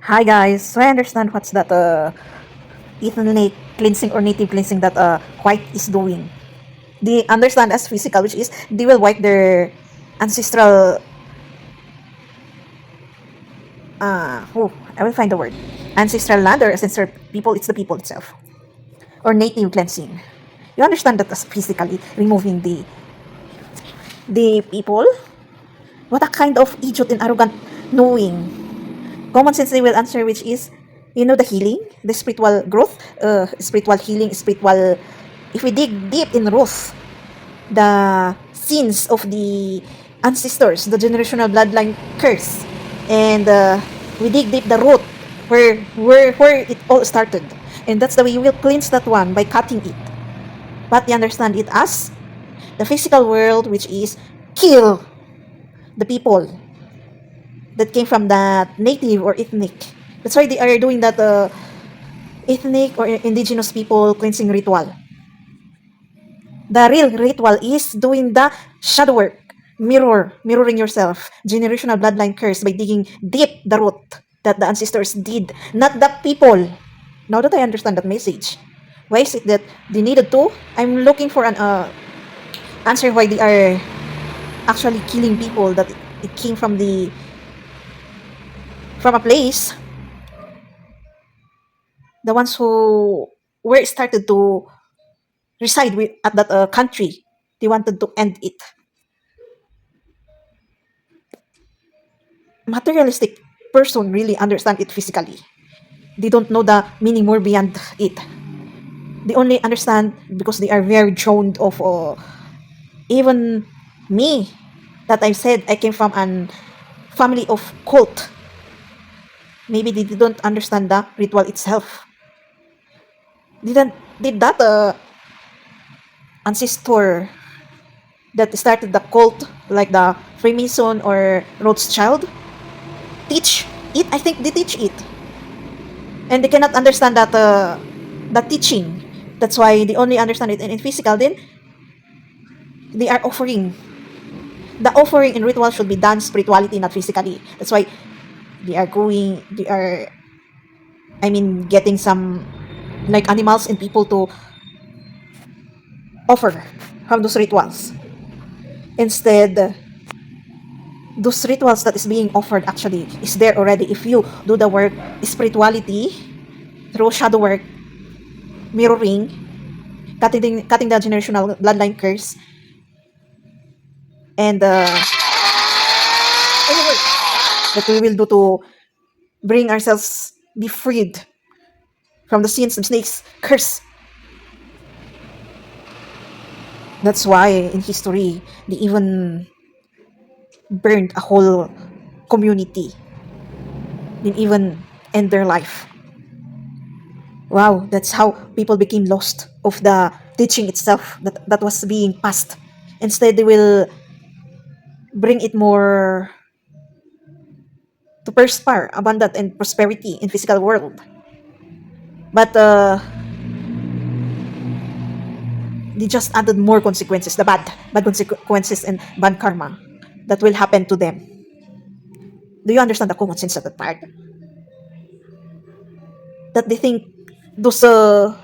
Hi guys, so I understand what's that ethnic cleansing or native cleansing that white is doing. They understand as physical, which is they will wipe their ancestral I will find the word. Ancestral land or ancestral people, it's the people itself. Or native cleansing. You understand that as physically removing the people? What a kind of idiot and arrogant knowing. Common sense they will answer, which is, the healing, the spiritual growth, spiritual healing, spiritual, if we dig deep in Ruth, the sins of the ancestors, the generational bloodline curse, and we dig deep the root where it all started, and that's the way you will cleanse that one by cutting it. But you understand it as the physical world, which is kill the people that came from that native or ethnic. That's why they are doing that ethnic or indigenous people cleansing ritual. The real ritual is doing the shadow work, mirroring yourself, generational bloodline curse by digging deep the root that the ancestors did, not the people. Now that I understand that message, why is it that they needed to? I'm looking for an answer why they are actually killing people that it came from a place, the ones who were started to reside with at that country. They wanted to end it. Materialistic person really understand it physically. They don't know the meaning more beyond it. They only understand because they are very drawn of even me, that I said I came from an family of cult. Maybe they didn't understand the ritual itself. Didn't did that ancestor that started the cult like the Freemason or Rothschild teach it? I think they teach it, and they cannot understand that the teaching. That's why they only understand it in physical. Then they are offering. The offering in ritual should be done spirituality, not physically. That's why they are going. They are, I mean, getting some like animals and people to offer from those rituals. Instead, those rituals that is being offered actually is there already. If you do the work, spirituality through shadow work, mirroring, cutting the generational bloodline curse, and any work that we will do to bring ourselves be freed from the sins and snakes curse. That's why in history they even burned a whole community, they even end their life. Wow, that's how people became lost of the teaching itself that was being passed. Instead, they will bring it more to prosper, abundant, and prosperity in physical world. But they just added more consequences, the bad consequences and bad karma that will happen to them. Do you understand the common sense of that part? That they think those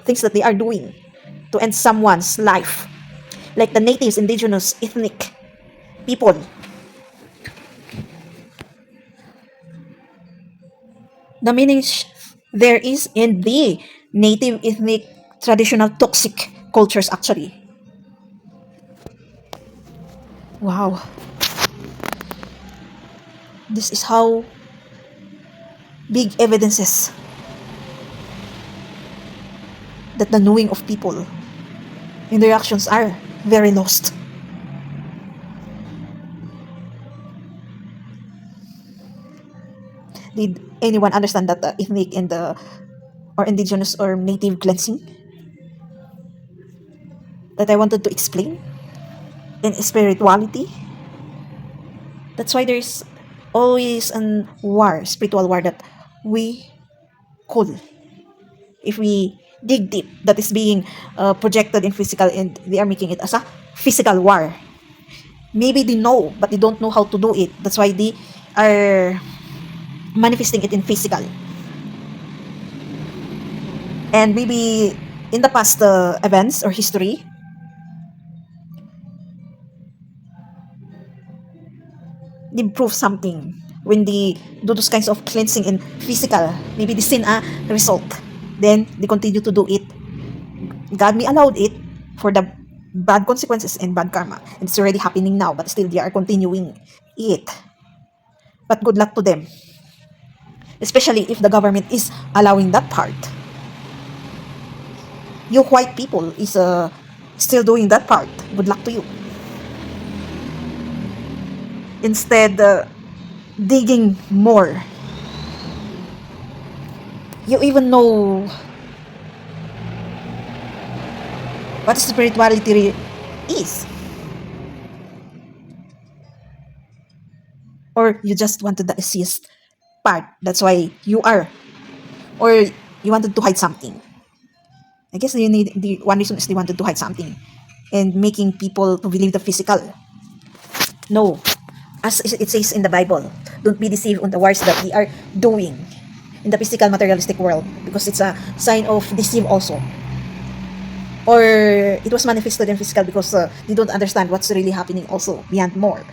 things that they are doing to end someone's life, like the natives, indigenous, ethnic people, the meaning there is in the native, ethnic, traditional, toxic cultures actually. Wow, this is how big evidences that the knowing of people and their actions are very lost. Did anyone understand that the ethnic and the or indigenous or native cleansing that I wanted to explain in spirituality? That's why there's always an war, spiritual war that we could, if we dig deep, that is being projected in physical, and they are making it as a physical war. Maybe they know, but they don't know how to do it. That's why they are manifesting it in physical. And maybe in the past events or history, they prove something when they do those kinds of cleansing in physical. Maybe they seen a result. Then they continue to do it. God may allowed it for the bad consequences and bad karma. And it's already happening now, but still they are continuing it. But good luck to them. Especially if the government is allowing that part. You white people is still doing that part. Good luck to you. Instead, digging more. You even know what spirituality is. Or you just wanted the atheist part. That's why you are. Or you wanted to hide something. I guess you need the one reason is they wanted to hide something. And making people to believe the physical. No. As it says in the Bible, don't be deceived on the works that they are doing in the physical materialistic world, because it's a sign of deceive also. Or it was manifested in physical because they don't understand what's really happening also beyond more.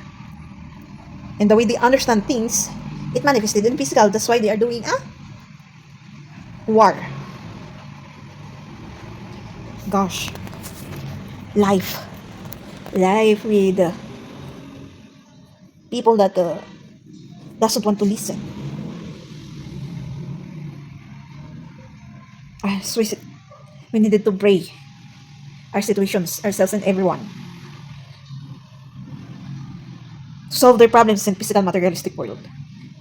And the way they understand things, it manifested in physical. That's why they are doing a war. Gosh. Life with people that doesn't want to listen. So we needed to pray our situations, ourselves, and everyone. Solve their problems in physical materialistic world.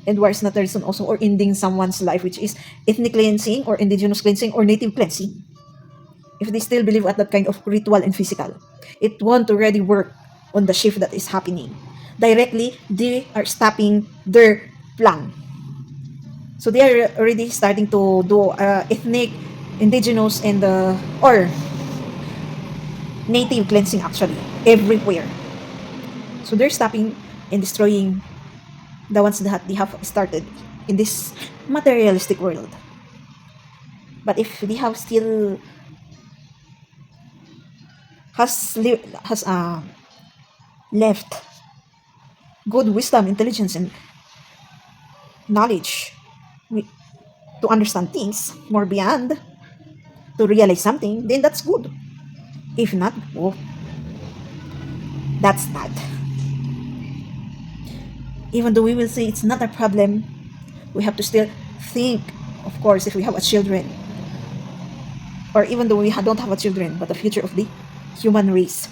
And war is not the reason also, or ending someone's life, which is ethnic cleansing or indigenous cleansing or native cleansing. If they still believe at that kind of ritual and physical, it won't already work on the shift that is happening. Directly, they are stopping their plan. So they are already starting to do ethnic, indigenous, and or native cleansing actually everywhere. So they're stopping and destroying the ones that they have started in this materialistic world. But if they have still has left good wisdom, intelligence, and knowledge to understand things more beyond, to realize something, then that's good. If not, oh, that's bad. Even though we will say it's not a problem, we have to still think, of course, if we have a children, or even though we don't have a children, but the future of the human race.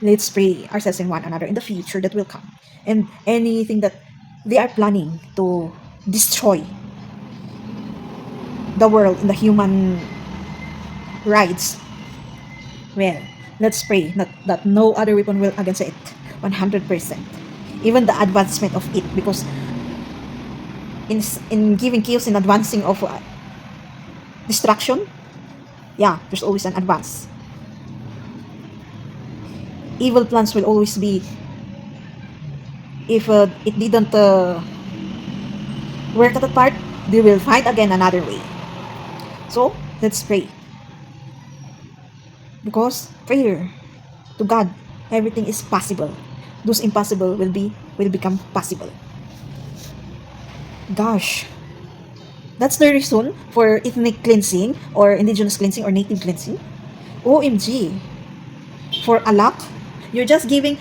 Let's pray ourselves and one another in the future that will come. And anything that they are planning to destroy the world in the human rights, well, let's pray that no other weapon will against it 100%. Even the advancement of it, because in giving chaos and advancing of destruction, yeah, there's always an advance. Evil plans will always be, if it didn't work at that part, they will find again another way. So let's pray, because prayer to God, everything is possible. Those impossible will become possible. Gosh, that's the reason for ethnic cleansing or indigenous cleansing or native cleansing. OMG, for a lot, you're just giving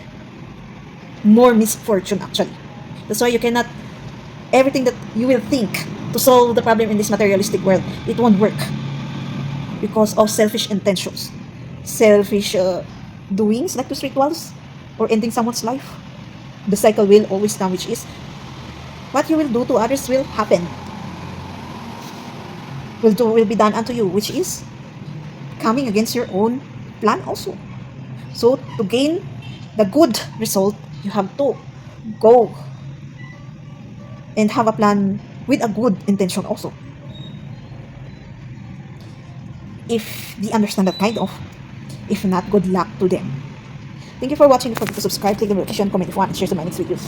more misfortune actually. That's why you cannot, everything that you will think to solve the problem in this materialistic world, it won't work because of selfish intentions, selfish doings like those rituals or ending someone's life. The cycle will always come, which is what you will do to others will happen, will be done unto you, which is coming against your own plan also. So to gain the good result, you have to go and have a plan with a good intention also. If they understand that kind of, if not, good luck to them. Thank you for watching. Don't forget to subscribe, click the notification, comment if you want, and share to my next videos.